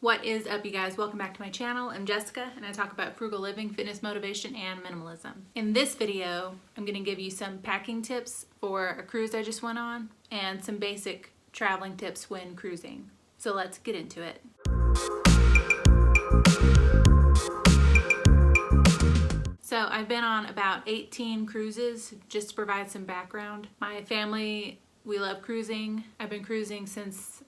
What is up, you guys? Welcome back to my channel. I'm Jessica and I talk about frugal living, fitness motivation, and minimalism. In this video, I'm going to give you some packing tips for a cruise I just went on and some basic traveling tips when cruising. So let's get into it. So I've been on about 18 cruises. Just to provide some background, my family, we love cruising. I've been cruising since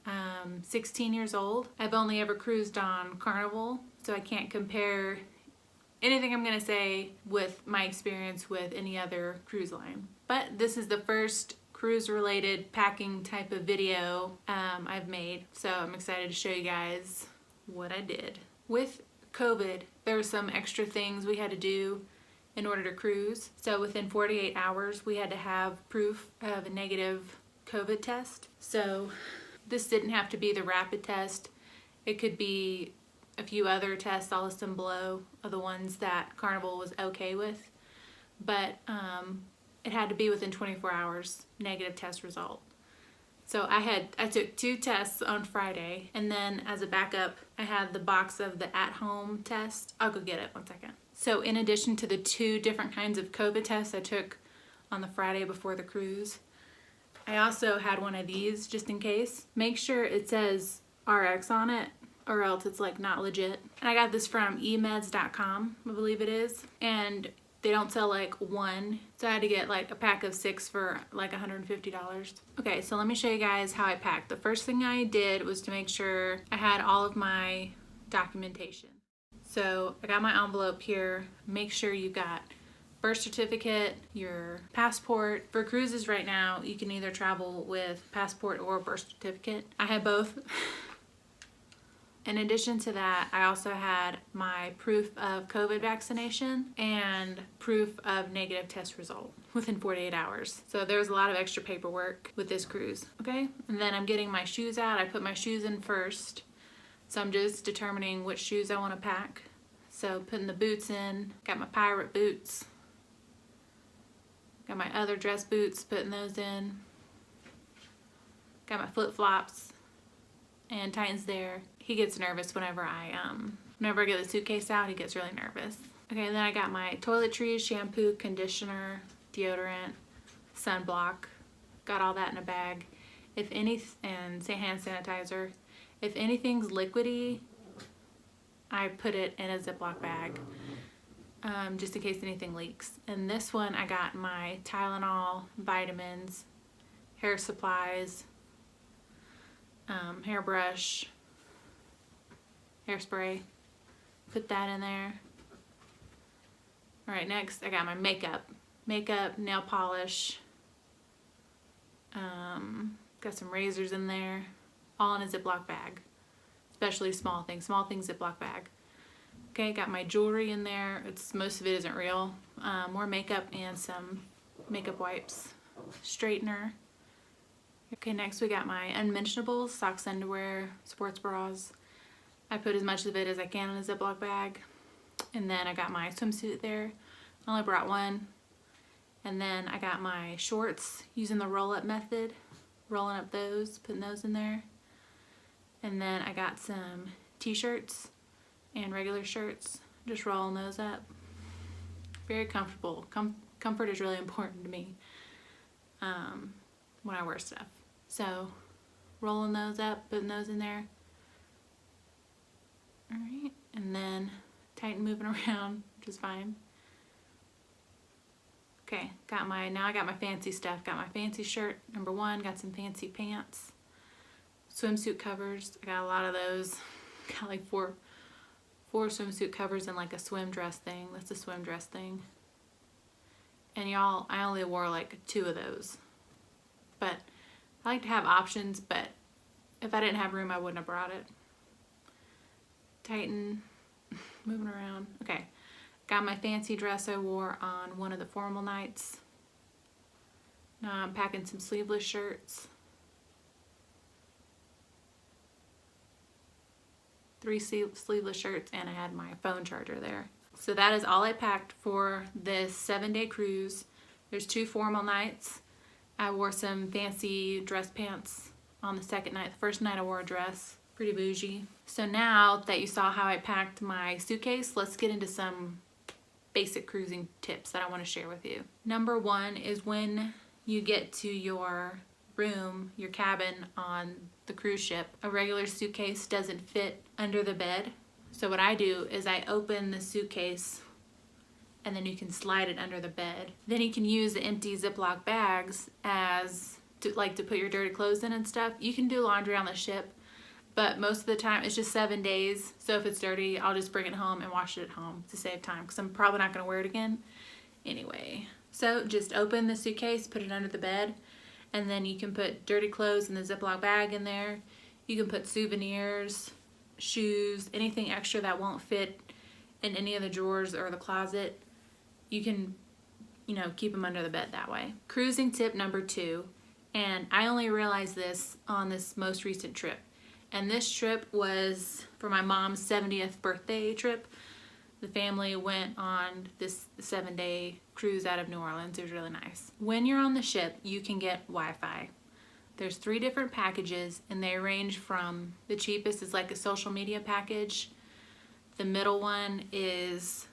16 years old. I've only ever cruised on Carnival, so I can't compare anything I'm gonna say with my experience with any other cruise line. But this is the first cruise related packing type of video I've made, so I'm excited to show you guys what I did. With COVID, there were some extra things we had to do in order to cruise. So within 48 hours, we had to have proof of a negative COVID test. So this didn't have to be the rapid test. It could be a few other tests. I'll list them below of the ones that Carnival was okay with. But it had to be within 24 hours, negative test result. So I took 2 tests on Friday, and then as a backup, I had the box of the at-home test. I'll go get it, one second. So in addition to the 2 different kinds of COVID tests I took on the Friday before the cruise, I also had one of these just in case. Make sure it says RX on it or else it's like not legit. And I got this from emeds.com, I believe it is. And they don't sell like one, so I had to get like a pack of 6 for like $150. Okay, so let me show you guys how I packed. The first thing I did was to make sure I had all of my documentation. So I got my envelope here. Make sure you've got birth certificate, your passport. For cruises right now, you can either travel with passport or birth certificate. I had both. In addition to that, I also had my proof of COVID vaccination and proof of negative test result within 48 hours. So there was a lot of extra paperwork with this cruise, okay? And then I'm getting my shoes out. I put my shoes in first. So I'm just determining which shoes I want to pack. So putting the boots in, got my pirate boots. Got my other dress boots, putting those in. Got my flip-flops. And Titan's there. He gets nervous whenever I get the suitcase out, he gets really nervous. Okay, then I got my toiletries, shampoo, conditioner, deodorant, sunblock. Got all that in a bag. And hand sanitizer. If anything's liquidy, I put it in a Ziploc bag, just in case anything leaks. And this one, I got my Tylenol, vitamins, hair supplies, hairbrush, hairspray. Put that in there. All right, next I got my makeup, nail polish. Got some razors in there, all in a Ziploc bag. Especially small things Ziploc bag. Okay, got my jewelry in there. Most of it isn't real. More makeup and some makeup wipes, straightener. Okay, next we got my unmentionables, socks, underwear, sports bras. I put as much of it as I can in a Ziploc bag. And then I got my swimsuit there. I only brought one. And then I got my shorts using the roll-up method, rolling up those, putting those in there. And then I got some t-shirts and regular shirts, just rolling those up. Very comfortable. Comfort is really important to me when I wear stuff. So rolling those up, putting those in there. All right, and then Titan moving around, which is fine. Okay, now I got my fancy stuff. Got my fancy shirt, number 1, got some fancy pants. Swimsuit covers, I got a lot of those. Got like four swimsuit covers and like a swim dress thing. That's a swim dress thing. And y'all, I only wore like 2 of those. But I like to have options, but if I didn't have room, I wouldn't have brought it. Titan, moving around. Okay, got my fancy dress I wore on one of the formal nights. Now I'm packing some sleeveless shirts. 3 sleeveless shirts, and I had my phone charger there. So that is all I packed for this 7-day cruise. There's 2 formal nights. I wore some fancy dress pants on the second night. The first night I wore a dress. Pretty bougie. So now that you saw how I packed my suitcase, let's get into some basic cruising tips that I want to share with you. Number one is when you get to your room, your cabin on the cruise ship, a regular suitcase doesn't fit under the bed. So what I do is I open the suitcase and then you can slide it under the bed. Then you can use the empty Ziploc bags as to put your dirty clothes in and stuff. You can do laundry on the ship, but most of the time it's just 7 days. So if it's dirty, I'll just bring it home and wash it at home to save time because I'm probably not gonna wear it again anyway. So just open the suitcase, put it under the bed, and then you can put dirty clothes in the Ziploc bag in there. You can put souvenirs, shoes, anything extra that won't fit in any of the drawers or the closet. You can, keep them under the bed that way. Cruising tip number 2, and I only realized this on this most recent trip. And this trip was for my mom's 70th birthday trip. The family went on this 7-day cruise out of New Orleans. It was really nice. When you're on the ship, you can get Wi-Fi. There's 3 different packages, and they range from the cheapest is like a social media package. The middle one is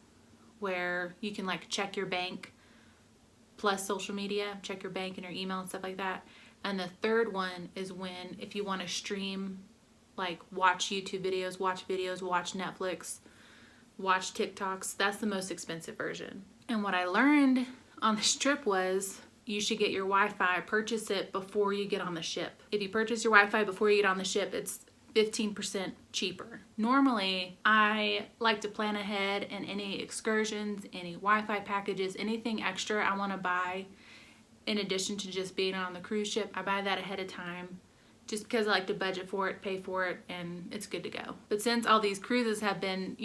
where you can check your bank plus social media, check your bank and your email and stuff like that. And the third one is when if you want to stream, watch YouTube videos, watch Netflix, watch TikToks, that's the most expensive version. And what I learned on this trip was you should get your Wi-Fi, purchase it before you get on the ship. If you purchase your Wi-Fi before you get on the ship, it's 15% cheaper. Normally, I like to plan ahead, and any excursions, any Wi-Fi packages, anything extra I want to buy in addition to just being on the cruise ship, I buy that ahead of time just because I like to budget for it, pay for it, and it's good to go. But since all these cruises have been,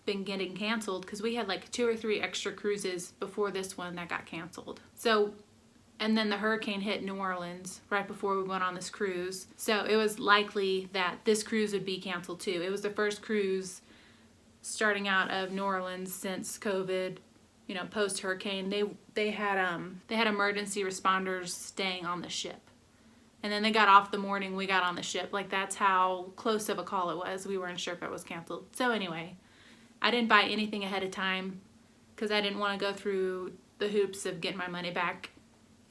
been getting canceled, because we had 2 or 3 extra cruises before this one that got canceled. So, and then the hurricane hit New Orleans right before we went on this cruise. So it was likely that this cruise would be canceled too. It was the first cruise starting out of New Orleans since COVID, post hurricane. They had emergency responders staying on the ship. And then they got off the morning we got on the ship. That's how close of a call it was. We weren't sure if it was canceled. So anyway, I didn't buy anything ahead of time because I didn't want to go through the hoops of getting my money back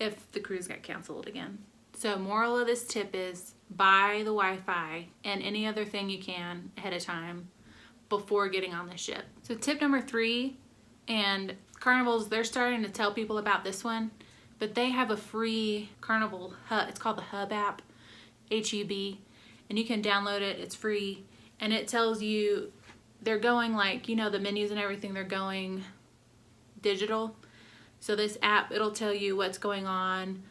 if the cruise got canceled again. So moral of this tip is buy the Wi-Fi and any other thing you can ahead of time before getting on the ship. So tip number 3, and Carnival's, they're starting to tell people about this one, but they have a free Carnival Hub. It's called the Hub app, HUB, and you can download it. It's free, and it tells you they're going the menus and everything, they're going digital. So this app, it'll tell you what's going on,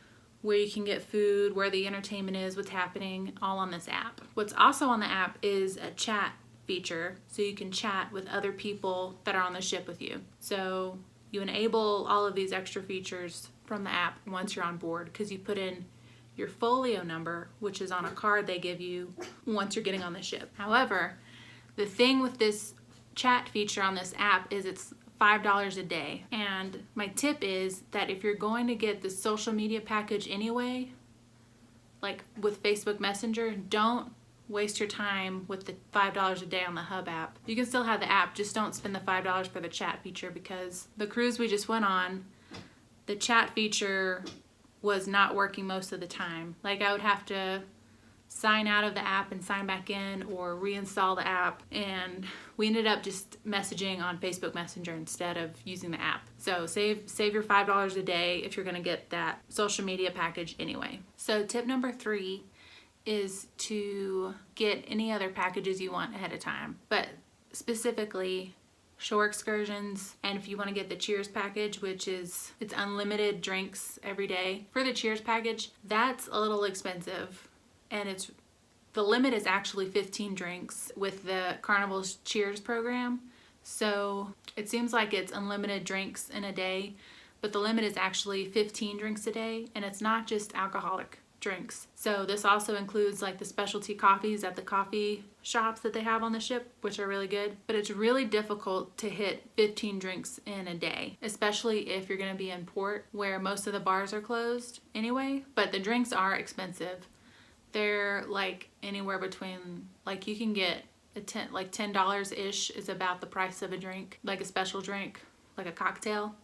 where you can get food, where the entertainment is, what's happening, all on this app. What's also on the app is a chat feature, so you can chat with other people that are on the ship with you. So you enable all of these extra features from the app once you're on board, because you put in your folio number, which is on a card they give you once you're getting on the ship. However, the thing with this chat feature on this app is it's $5 a day. And my tip is that if you're going to get the social media package anyway, with Facebook Messenger, don't waste your time with the $5 a day on the Hub app. You can still have the app, just don't spend the $5 for the chat feature, because the cruise we just went on, the chat feature was not working most of the time. I would have to sign out of the app and sign back in, or reinstall the app, and we ended up just messaging on Facebook Messenger instead of using the app. So save your $5 a day if you're going to get that social media package anyway. So tip number 3 is to get any other packages you want ahead of time, but specifically shore excursions. And if you want to get the Cheers package, which is it's unlimited drinks every day. For the Cheers package, that's a little expensive, and the limit is actually 15 drinks with the Carnival's Cheers program. So it seems like it's unlimited drinks in a day, but the limit is actually 15 drinks a day, and it's not just alcoholic drinks. So this also includes the specialty coffees at the coffee shops that they have on the ship, which are really good. But it's really difficult to hit 15 drinks in a day, especially if you're going to be in port where most of the bars are closed anyway. But the drinks are expensive. They're like anywhere between, like you can get like $10-ish is about the price of a drink, like a special drink, like a cocktail.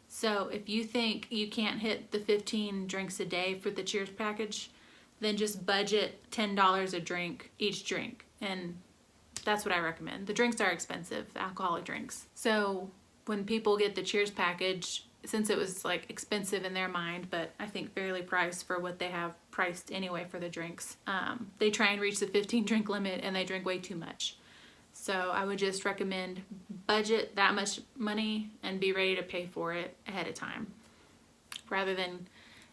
So if you think you can't hit the 15 drinks a day for the Cheers package, then just budget $10 a drink, each drink. And that's what I recommend. The drinks are expensive, the alcoholic drinks. So when people get the Cheers package, since it was like expensive in their mind, but I think fairly priced for what they have priced anyway for the drinks, they try and reach the 15 drink limit and they drink way too much. So I would just recommend budget that much money and be ready to pay for it ahead of time rather than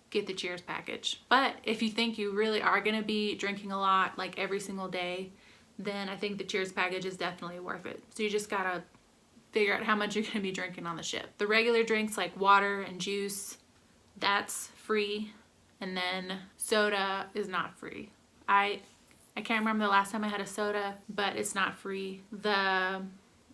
get the Cheers package. But if you think you really are going to be drinking a lot, like every single day, then I think the Cheers package is definitely worth it. So you just gotta figure out how much you're gonna be drinking on the ship. The regular drinks like water and juice, that's free. And then soda is not free. I can't remember the last time I had a soda, but it's not free. The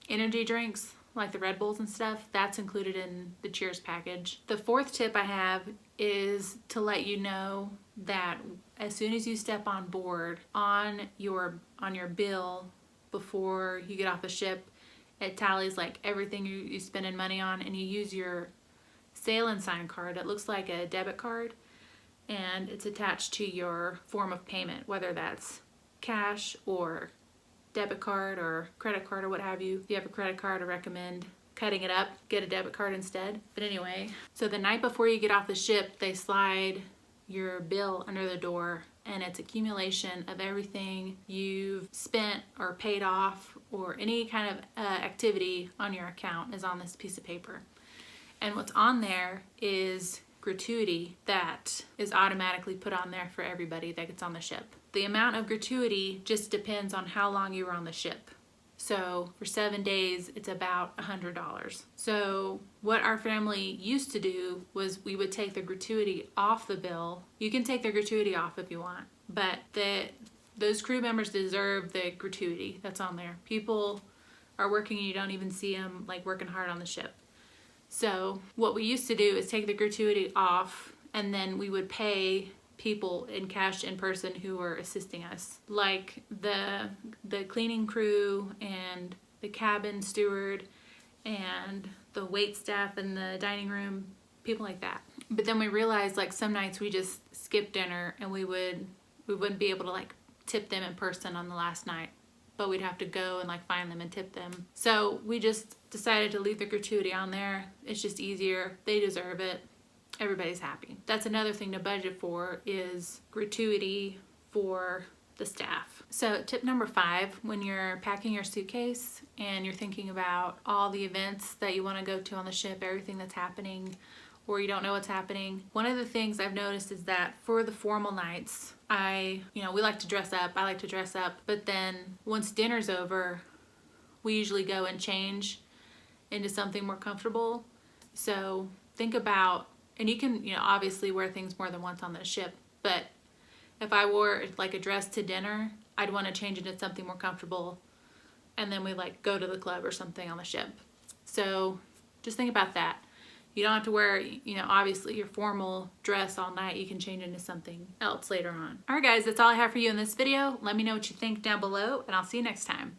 energy drinks, like the Red Bulls and stuff, that's included in the Cheers package. The fourth tip I have is to let you know that as soon as you step on board, on your bill before you get off the ship, it tallies like everything you spending money on, and you use your Sail and Sign card. It looks like a debit card, and it's attached to your form of payment, whether that's cash or debit card or credit card or what have you. If you have a credit card, I recommend cutting it up, get a debit card instead. But anyway, so the night before you get off the ship, they slide your bill under the door, and it's accumulation of everything you've spent or paid off, or any kind of activity on your account is on this piece of paper. And what's on there is gratuity that is automatically put on there for everybody that gets on the ship. The amount of gratuity just depends on how long you were on the ship. So for 7 days, it's about $100. So what our family used to do was we would take the gratuity off the bill. You can take the gratuity off if you want, but those crew members deserve the gratuity that's on there. People are working and you don't even see them like working hard on the ship. So what we used to do is take the gratuity off, and then we would pay people in cash in person who were assisting us, like the cleaning crew and the cabin steward and the wait staff in the dining room, people like that. But then we realized like some nights we just skipped dinner, and we wouldn't be able to like tip them in person on the last night, but we'd have to go and like find them and tip them. So we just decided to leave the gratuity on there. It's just easier. They deserve it. Everybody's happy. That's another thing to budget for, is gratuity for the staff. So tip number 5, when you're packing your suitcase and you're thinking about all the events that you want to go to on the ship, everything that's happening, or you don't know what's happening, one of the things I've noticed is that for the formal nights, we like to dress up. I like to dress up, but then once dinner's over, we usually go and change into something more comfortable. So think about, and you can, obviously wear things more than once on the ship, but if I wore like a dress to dinner, I'd want to change into something more comfortable, and then we like go to the club or something on the ship. So just think about that. You don't have to wear, obviously your formal dress all night. You can change into something else later on. All right, guys, that's all I have for you in this video. Let me know what you think down below, and I'll see you next time.